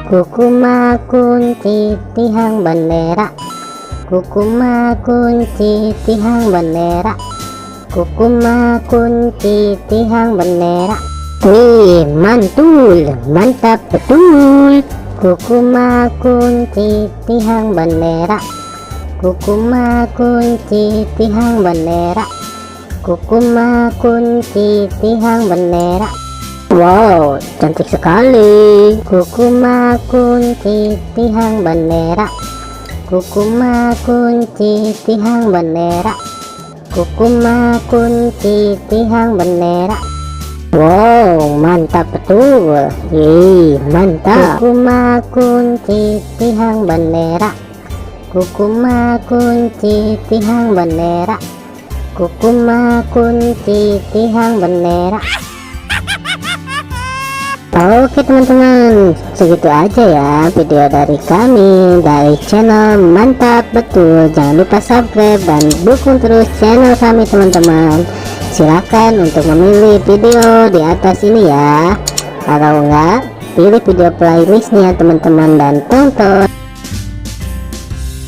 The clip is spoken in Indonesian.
Kukuma kunci tihang bendera, kukuma kunci tihang bendera, kukuma kunci tihang bendera. Wih, mantul, mantap betul. Kukuma kunci tihang bendera, kukuma kunci tihang bendera, kukuma kunci tihang bendera. Wow, cantik sekali. Kukuma kunci tihang bendera, kukuma kunci tihang bendera, kukuma kunci tihang bendera. Wow, mantap betul. Mantap. Kukuma kunci tihang bendera, kukuma kunci tihang bendera, kukuma kunci tihang bendera. Oke teman-teman, segitu aja ya video dari kami dari channel Mantap Betul. Jangan lupa subscribe dan dukung terus channel kami teman-teman. Silakan untuk memilih video di atas ini ya. Kalau enggak, pilih video playlistnya teman-teman dan tonton.